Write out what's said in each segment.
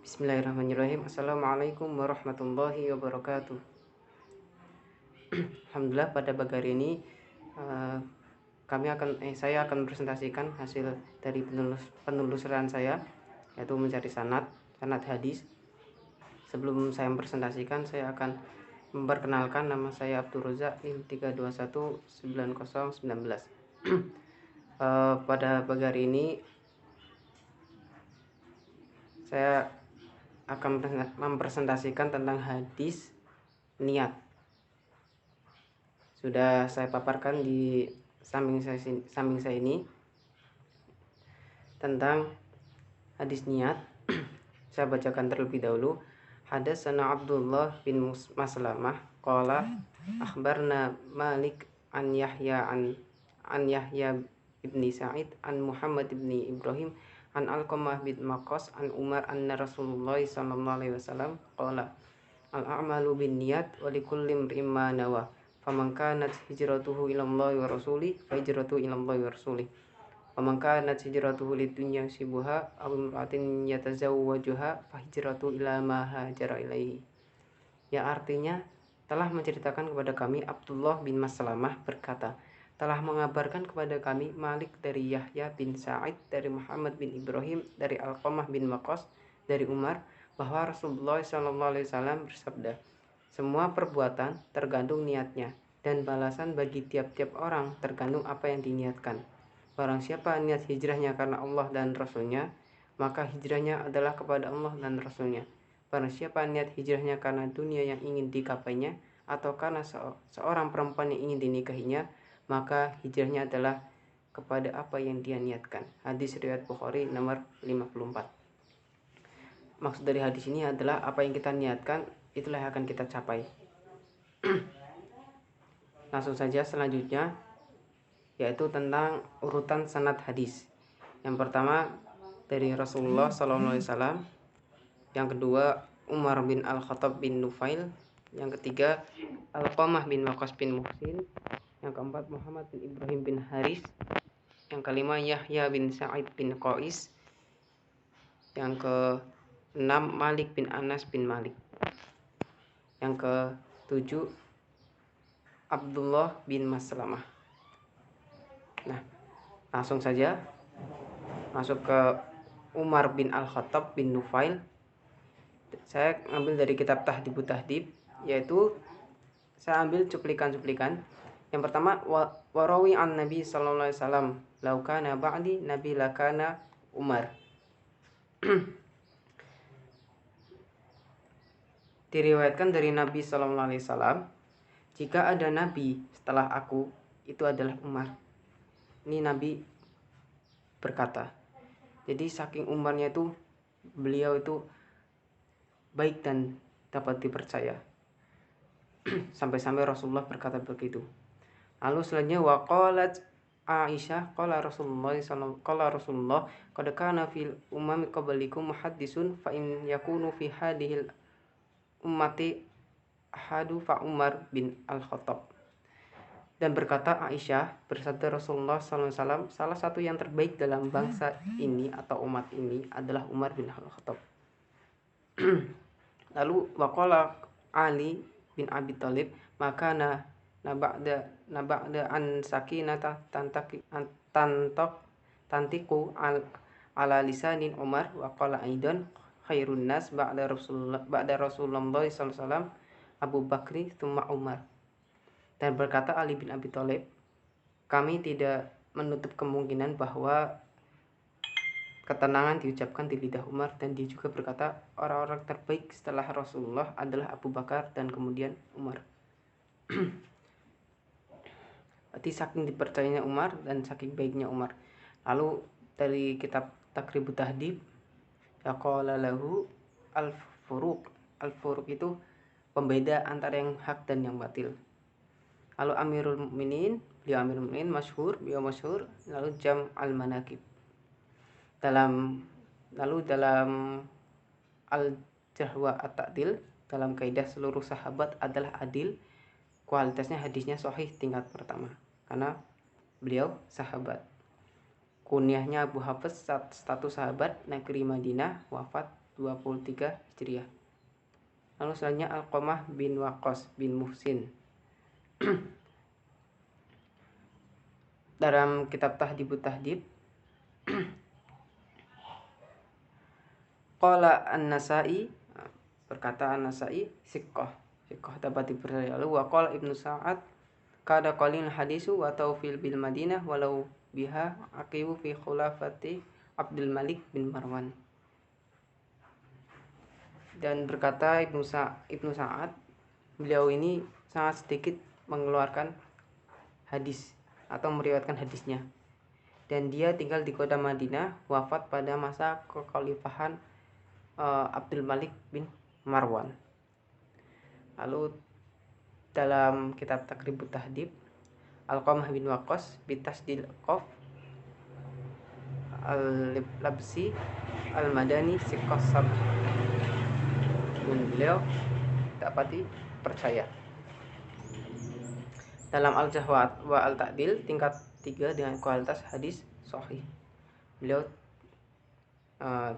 Bismillahirrahmanirrahim. Assalamualaikum warahmatullahi wabarakatuh. Alhamdulillah, pada pagi hari ini saya akan presentasikan hasil dari penelusuran saya, yaitu mencari sanad hadis. Sebelum saya mempresentasikan, saya akan memperkenalkan nama saya Abdul Razak NIM 3219019. Pada pagi hari ini saya akan mempresentasikan tentang hadis niat. Sudah saya paparkan di samping saya ini tentang hadis niat. Saya bacakan terlebih dahulu. Hadatsana Abdullah bin Maslamah qala akhbarna Malik an Yahya ibni Sa'id an Muhammad ibni Ibrahim an Alqamah bin Maqqas an Umar anna Rasulullah sallallahu alaihi wasallam qala al-a'malu binniyat wa likulli imrin ma nawa faman kanat hijratuhu ila Allah wa rasulih fa hijratuhu ila Allah wa rasulih wa man kanat hijratuhu lidunya sibuha aw imra'atin yatazawwajuha fa hijratuhu ila ma hajara ilaihi. Ya, artinya telah menceritakan kepada kami Abdullah bin Maslamah berkata, telah mengabarkan kepada kami Malik dari Yahya bin Sa'id, dari Muhammad bin Ibrahim, dari Alqamah bin Maqqas, dari Umar, bahwa Rasulullah SAW bersabda, semua perbuatan tergantung niatnya, dan balasan bagi tiap-tiap orang tergantung apa yang diniatkan. Barang siapa niat hijrahnya karena Allah dan Rasulnya, maka hijrahnya adalah kepada Allah dan Rasulnya. Barang siapa niat hijrahnya karena dunia yang ingin digapainya, atau karena seorang perempuan yang ingin dinikahinya, maka hijrahnya adalah kepada apa yang dia niatkan. Hadis riwayat Bukhari nomor 54. Maksud dari hadis ini adalah apa yang kita niatkan, itulah yang akan kita capai. Langsung saja selanjutnya, yaitu tentang urutan sanad hadis. Yang pertama dari Rasulullah SAW, yang kedua Umar bin Al-Khattab bin Nufail, yang ketiga Alqamah bin Maqqas bin Muhsin, yang keempat Muhammad bin Ibrahim bin Haris, yang kelima Yahya bin Sa'id bin Qais, yang keenam Malik bin Anas bin Malik, yang ketujuh Abdullah bin Maslamah. Nah, langsung saja masuk ke Umar bin Al-Khattab bin Nufail. Saya ambil dari kitab Tahdhibut Tahdhib, yaitu saya ambil cuplikan-cuplikan. Yang pertama, warawi an Nabi sallallahu alaihi wasallam, "Lau kana ba'di nabi lakana Umar." Diriwayatkan dari Nabi sallallahu alaihi wasallam, jika ada nabi setelah aku, itu adalah Umar. Ini Nabi berkata. Jadi saking Umarnya itu, beliau itu baik dan dapat dipercaya. Sampai-sampai Rasulullah berkata begitu. Lalu selanjutnya waqalat Aisyah qala Rasulullah qad kana fil umami qablikum muhaddisun fa in yakunu fi hadhil ummati ahadu fa Umar bin Al-Khattab. Dan berkata Aisyah, bersabda Rasulullah SAW, salah satu yang terbaik dalam bangsa ini atau umat ini adalah Umar bin Al-Khattab. Lalu waqala Ali bin Abi Thalib, maka naba'da an sakinata tantiku ala lisanin Umar, wa qala aidan khairun nas ba'da Rasulullah SAW Abu Bakri thumma Umar. Dan berkata Ali bin Abi Thalib, kami tidak menutup kemungkinan bahwa ketenangan diucapkan di lidah Umar, dan dia juga berkata orang-orang terbaik setelah Rasulullah adalah Abu Bakar dan kemudian Umar. Berarti saking dipercayanya Umar dan saking baiknya Umar. Lalu dari kitab Taqribut Tahdhib, yaqala lahu al-furuq. Al-furuq itu pembeda antara yang hak dan yang batil. Lalu Amirul Mukminin, beliau masyhur. Lalu Jam al-Manaqib. Dalam Al-Jahwa At-Ta'dil, dalam kaidah seluruh sahabat adalah adil, kualitasnya hadisnya sahih tingkat pertama karena beliau sahabat. Kunyahnya Abu Hafiz, status sahabat, negeri Madinah, wafat Hijriah. Lalu selanjutnya Alqamah bin Waqqas bin Muhsin. Dalam kitab Tahdhibut Tahdhib qala An-Nasa'i, berkata An-Nasa'i, siqah dapat dipercaya. Lalu wa qala Ibnu Sa'ad kada qalil hadisu wa tawfil bil Madinah walau biha aqibu fi khulafati Abdul Malik bin Marwan. Dan berkata Ibnu Sa'ad, beliau ini sangat sedikit mengeluarkan hadis atau meriwayatkan hadisnya, dan dia tinggal di kota Madinah, wafat pada masa kekhalifahan Abdul Malik bin Marwan. Lalu dalam kitab Taqribut Tahdhib Alqamah bin Waqqas bitasdil qaf al-Labsi al-Madani siqah sab'un, beliau dapat dipercaya. Dalam Al-Jahwat wa Al-Ta'dil tingkat 3 dengan kualitas hadis sahih, beliau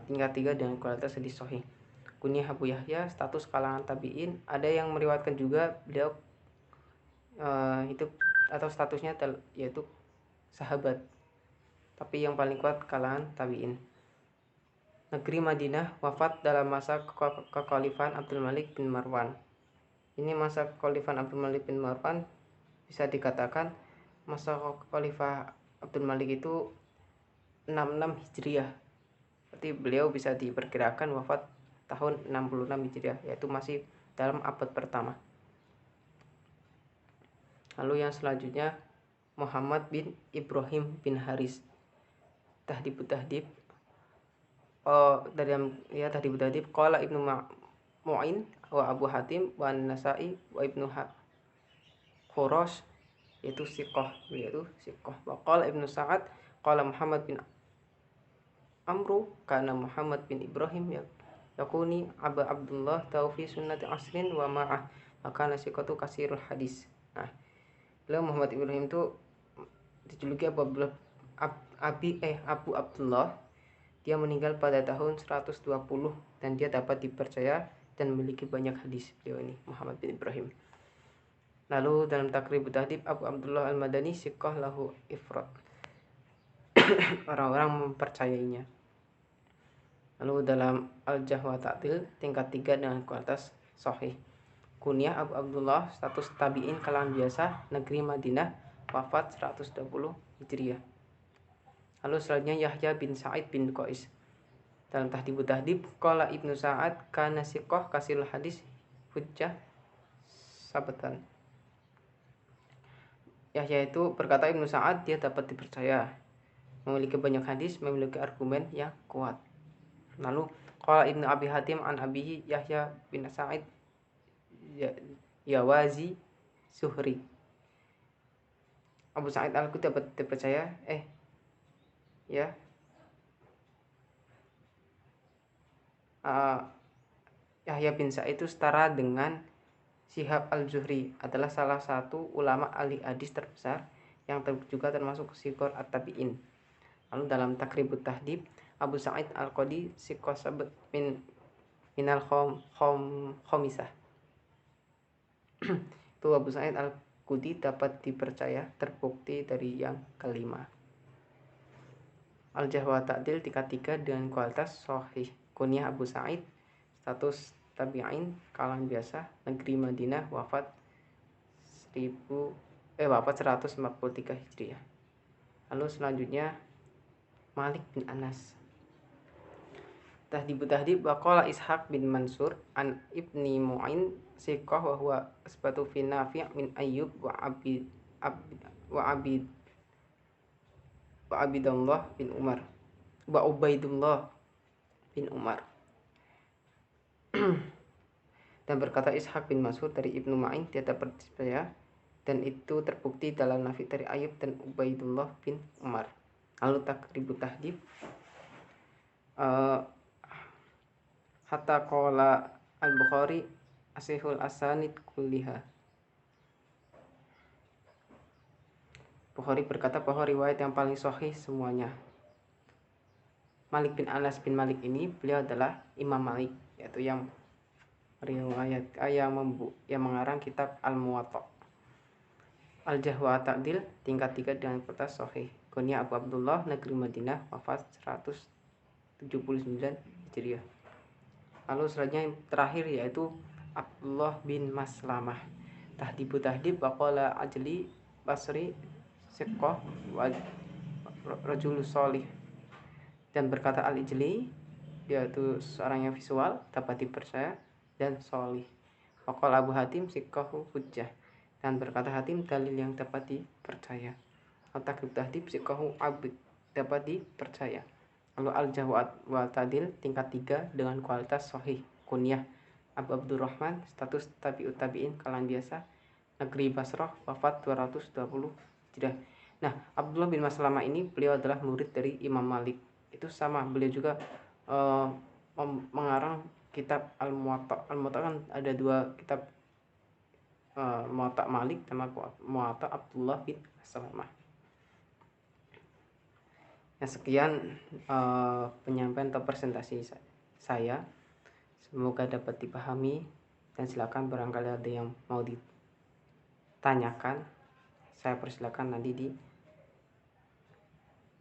tingkat 3 dengan kualitas hadis sahih. Kunyah Abu Yahya, status kalangan tabi'in. Ada yang meriwayatkan juga beliau itu atau statusnya yaitu sahabat, tapi yang paling kuat kalangan tabi'in. Negeri Madinah, wafat dalam masa kekhalifahan Abdul Malik bin Marwan. Ini masa kekhalifahan Abdul Malik bin Marwan bisa dikatakan masa khalifah Abdul Malik itu 66 Hijriah. Berarti beliau bisa diperkirakan wafat tahun 66 Hijriah, yaitu masih dalam abad pertama. Lalu yang selanjutnya Muhammad bin Ibrahim bin Haris, Tahdhibut Tahdhib. Tahdhibut Tahdhib qala Ibnu Mu'in wa Abu Hatim wa An-Nasa'i wa Ibnu Khurash, yaitu siqah. Wa qala Ibnu Sa'ad qala Muhammad bin Amru kana Muhammad bin Ibrahim yakuni Abu Abdullah taufi sunnati asrin wa ma'ah maka nasiqatu kasirul hadis. Nah, beliau Muhammad Ibrahim itu dijuluki Abu Abdullah. Dia meninggal pada tahun 120 dan dia dapat dipercaya dan memiliki banyak hadis. Beliau ini Muhammad bin Ibrahim. Lalu dalam Taqribut Tahdhib Abu Abdullah Al-Madani siqah lahu ifrad. Orang-orang mempercayainya. Lalu dalam Al-Jahwa Ta'dil tingkat 3 dengan kualitas sahih. Kunyah Abu Abdullah, status tabi'in kalangan biasa, negeri Madinah, wafat 120 Hijriah. Lalu selanjutnya Yahya bin Sa'id bin Qais. Dalam Tahdhibut Tahdhib qala Ibnu Sa'ad kana siqah kasirul hadis hujjah sabatan. Yahya itu berkata Ibnu Sa'ad dia dapat dipercaya, memiliki banyak hadis, memiliki argumen yang kuat. Lalu qala Ibnu Abi Hatim an abihi Yahya bin Sa'id Yawazi Suhri. Abu Sa'id Al-Khudri dapat dipercaya Yahya bin Sa'id itu setara dengan Syihab Al-Zuhri, adalah salah satu ulama ahli hadis terbesar yang juga termasuk siqah at-tabi'in. Lalu dalam Taqribut Tahdhib Abu Sa'id Al-Khudri siqah sabat minal khomisah. Itu Abu Sa'id Al-Khudri dapat dipercaya, terbukti dari yang kelima. Al-Jahwa Ta'dil tingkat 3 dengan kualitas sahih. Kunyah Abu Sa'id, status tabi'in kalangan biasa, negeri Madinah, wafat 143 Hijriah. Lalu selanjutnya Malik bin Anas. Tahdhibut Tahdhib wa qala Ishaq bin Mansur an Ibni Mu'in siqah wa huwa asbatu fi Nafi' min Ayyub wa Ubaidullah bin Umar. Dan berkata Ishaq bin Mansur dari Ibnu Ma'in dia dapat dipercaya, dan itu terbukti dalam Nafi' dari Ayyub dan Ubaidullah bin Umar. Lalu Taqribut Tahdhib hatta qala Al-Bukhari asihul asanid kulliha. Bukhari berkata bahwa riwayat yang paling sahih semuanya. Malik bin Anas bin Malik ini beliau adalah Imam Malik, yaitu yang yang mengarang kitab Al-Muwatta. Al-Jarh wa Ta'dil tingkat 3 dengan kertas sahih. Kunya Abu Abdullah, negeri Madinah, wafat 179 Hijriah. Lalu selanjutnya yang terakhir yaitu Abdullah bin Maslamah. Tahdibu tahdib waqala ajli basri siqah wa rajul solih. Dan berkata al-ijli, yaitu seorang yang visual, dapat dipercaya dan solih. Waqala Abu Hatim siqahu hujjah. Dan berkata Hatim, dalil yang dapat dipercaya. Al-Taqrib tahdib siqahu abid, dapat dipercaya. Lalu Al-Jarh wa Ta'dil tingkat 3 dengan kualitas sahih. Kunyah Abu Abdurrahman, status tabi'ut tabi'in, kalangan biasa, negeri Basrah, wafat 220 Hijriah. Nah, Abdullah bin Maslamah ini beliau adalah murid dari Imam Malik. Itu sama, beliau juga mengarang kitab Al-Muwatta. Al-Muwatta kan ada dua kitab, Muwatta Malik sama Muwatta Abdullah bin Maslamah. Nah, sekian penyampaian atau presentasi saya. Semoga dapat dipahami, dan silakan barangkali ada yang mau ditanyakan, saya persilakan nanti di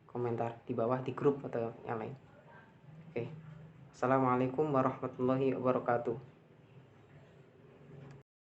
komentar di bawah di grup atau yang lain. Oke. Assalamualaikum warahmatullahi wabarakatuh.